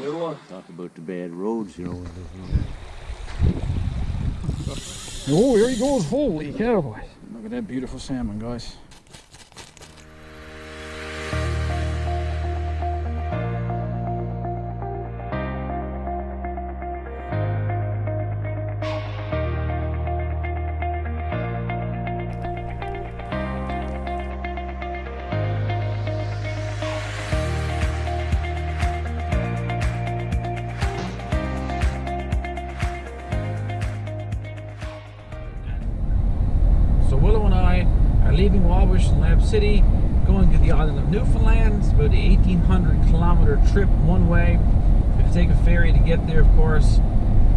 Talk about the bad roads, you know. Oh, here he goes. Holy cow. Look at that beautiful salmon, guys. So Willow and I are leaving Wabash and Lab City, going to the Island of Newfoundland. It's about a 1,800-kilometer trip one way. We have to take a ferry to get there, of course,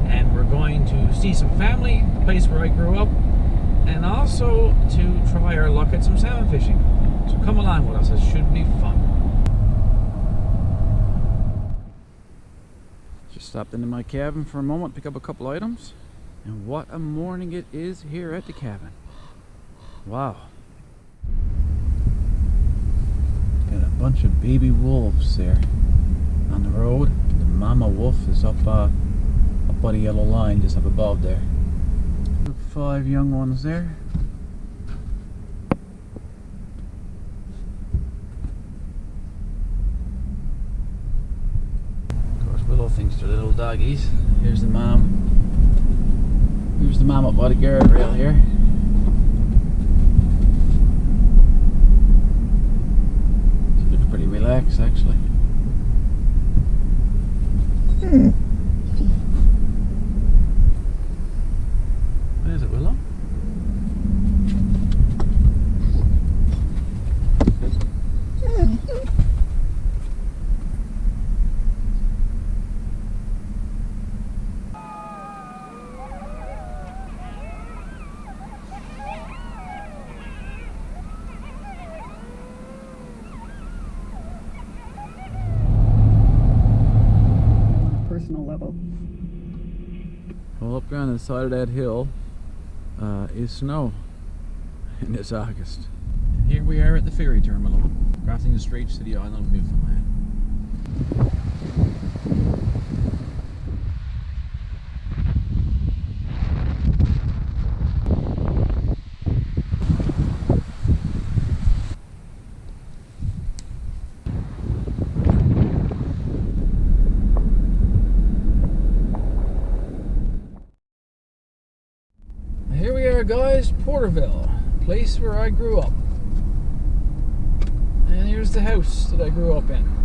and we're going to see some family, the place where I grew up, and also to try our luck at some salmon fishing. So come along with us, it should be fun. Just stopped into my cabin for a moment, pick up a couple items, and what a morning it is here at the cabin. Wow. Got a bunch of baby wolves there on the road. The mama wolf is up by the yellow line just up above there. 5 young ones there. Of course, Willow thinks they're little doggies. Here's the mom. Here's the mom up by the guardrail here. Pretty relaxed, actually. What is it, Willow? Level. Well, up on the side of that hill is snow, and it's August. And here we are at the ferry terminal, crossing the straits to the Island of Newfoundland. Here we are, guys, Porterville, place where I grew up. And here's the house that I grew up in.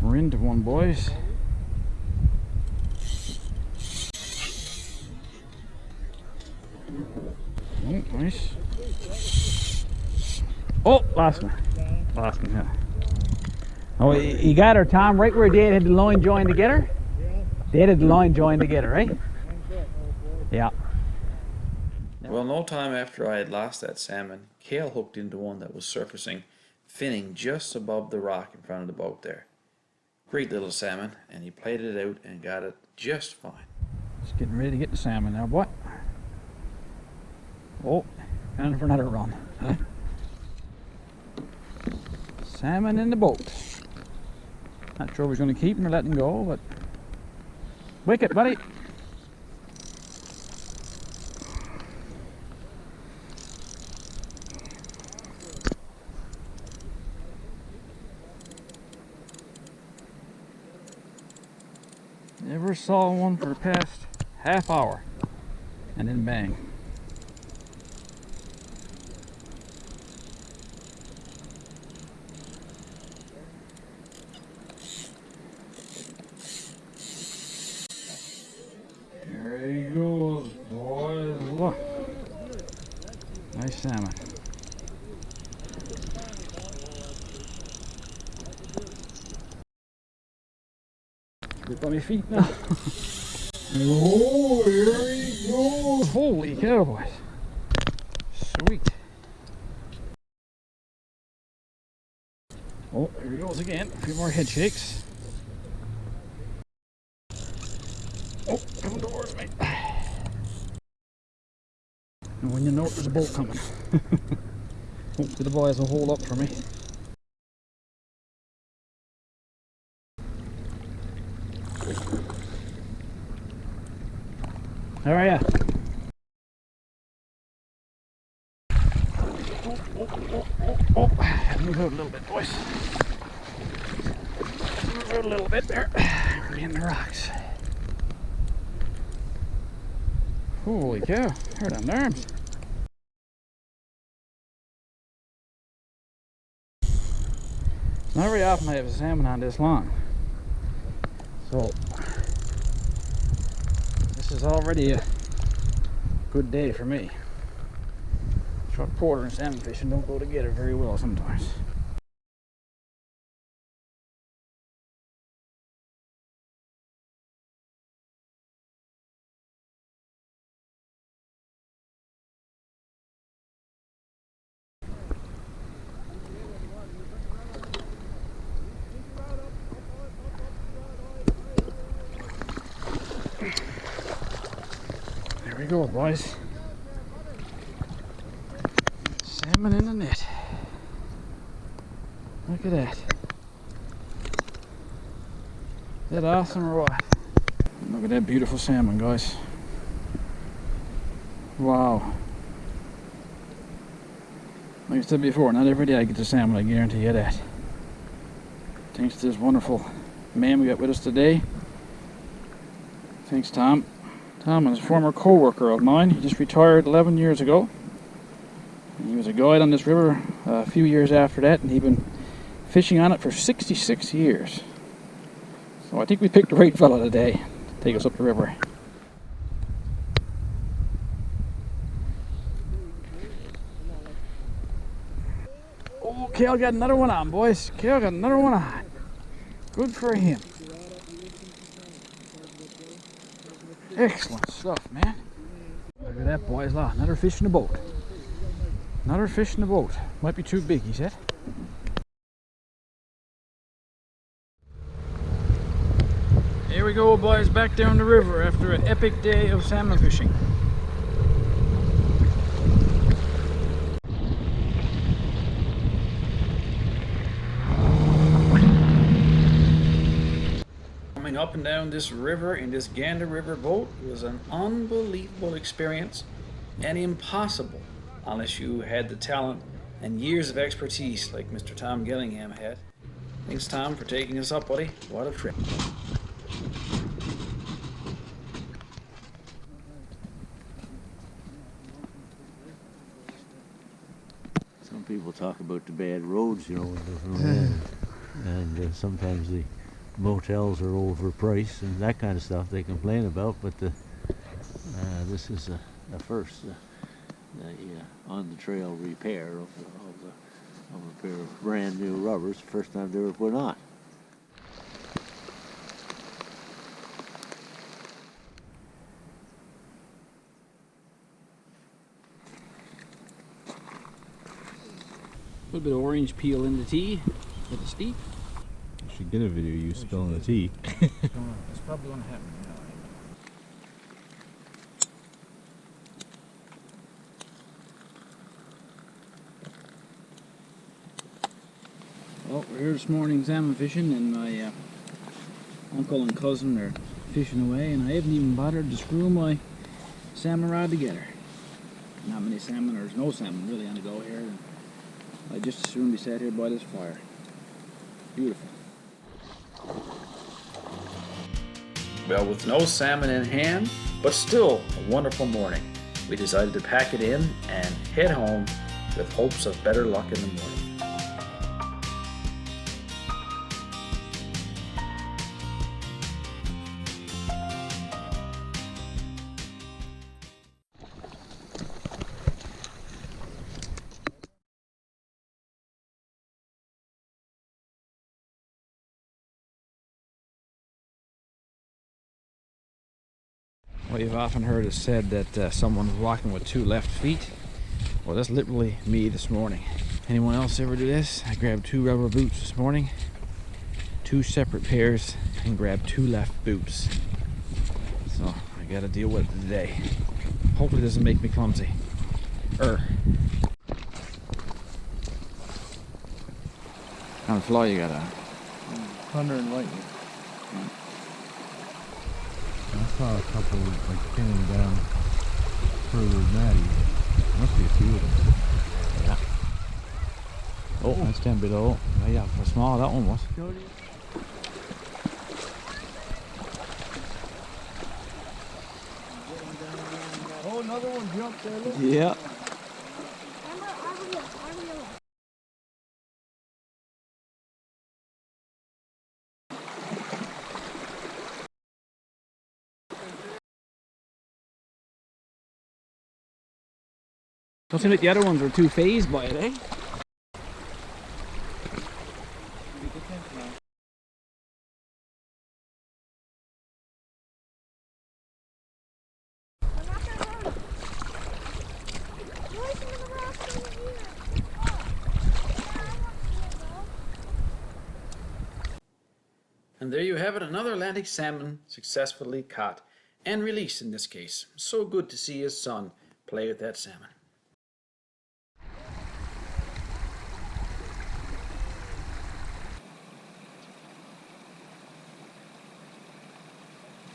We're into one, boys. Oh, nice. Oh, last one. Last one, yeah. Oh, you got her, Tom, right where Dad had the line joined together? Dad had the line joined together, right? Yeah. Well, no time after I had lost that salmon, Cale hooked into one that was surfacing, finning just above the rock in front of the boat there. Great little salmon, and he played it out and got it just fine. Just getting ready to get the salmon now, what? Oh, going for another run. Huh? Salmon in the boat. Not sure if he's going to keep him or let him go, but wicket, buddy. Never saw one for the past half hour. And then bang. There he goes, boys. Look. Nice salmon. Grip on my feet now. Oh, there he goes. Holy cow, boys. Sweet. Oh, here he goes again. A few more head shakes. Oh, come towards me. And when you know there's a boat coming. Hopefully the boys will hold up for me. How are ya? Oh. Move out a little bit, boys. Move out a little bit there. We're in the rocks. Holy cow, hurt on the arms. It's not very often I have a salmon on this long. So, this is already a good day for me. Short porter and salmon fishing don't go together very well sometimes. There we go, boys. Salmon in the net. Look at that. Is that awesome or what? Look at that beautiful salmon, guys. Wow. Like I said before, not every day I get the salmon, I guarantee you that. Thanks to this wonderful man we got with us today. Thanks, Tom. Tom is a former co-worker of mine. He just retired 11 years ago. And he was a guide on this river a few years after that, and he'd been fishing on it for 66 years. So I think we picked the right fella today to take us up the river. Oh, Kale got another one on, boys. Kale got another one on. Good for him. Excellent stuff, man. Look at that, boys. Look, another fish in the boat. Another fish in the boat. Might be too big, he said. Here we go, boys, back down the river after an epic day of salmon fishing. Coming up and down this river in this Gander River boat was an unbelievable experience and impossible unless you had the talent and years of expertise like Mr. Tom Gillingham had. Thanks, Tom, for taking us up, buddy. What a trip. Some people talk about the bad roads, you know, in Newfoundland. And sometimes the motels are overpriced and that kind of stuff they complain about, but this is a first. On the trail repair of a pair of brand new rubbers, the first time they were put on. A little bit of orange peel in the tea for the steep. You should get a video of you spilling the tea. That's probably going to happen. Well, we're here this morning salmon fishing, and my uncle and cousin are fishing away, and I haven't even bothered to screw my salmon rod together. Not many salmon, or there's no salmon really on the go here, and I just as soon be sat here by this fire. Beautiful. Well, with no salmon in hand, but still a wonderful morning, we decided to pack it in and head home with hopes of better luck in the morning. Well, you've often heard it said that someone's walking with two left feet. Well, that's literally me this morning. Anyone else ever do this? I grabbed two rubber boots this morning, two separate pairs, and grabbed two left boots. So I gotta deal with it today. Hopefully it doesn't make me clumsy. Kind of fly you got on? Thunder and lightning. I saw a couple like pinning down further than that even. There must be a few of them. Yeah. Oh, that's 10 below. Oh, yeah, for small that one was. Oh, another one jumped there. Look. Yeah. Don't seem like the other ones were too phased by it, eh? And there you have it, another Atlantic salmon successfully caught and released in this case. So good to see his son play with that salmon.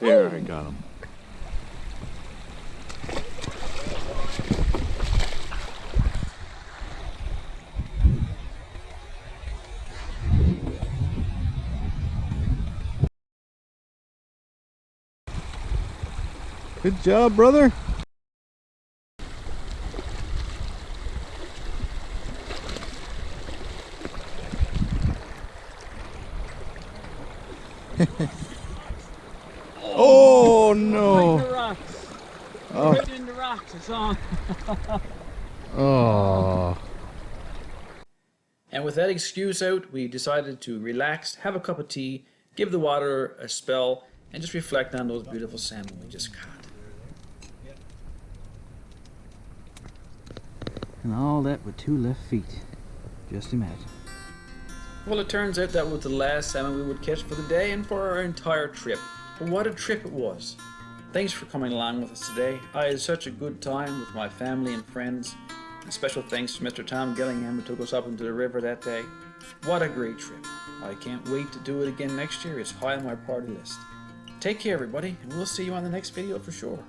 There, I got him. Good job, brother. Oh no! Right in the rocks. Oh. Right in the rocks, it's on. Oh. And with that excuse out, we decided to relax, have a cup of tea, give the water a spell, and just reflect on those beautiful salmon we just caught. And all that with two left feet. Just imagine. Well, it turns out that was the last salmon we would catch for the day and for our entire trip. But what a trip it was. Thanks for coming along with us today. I had such a good time with my family and friends. And special thanks to Mr. Tom Gillingham who took us up into the river that day. What a great trip. I can't wait to do it again next year. It's high on my party list. Take care, everybody, and we'll see you on the next video for sure.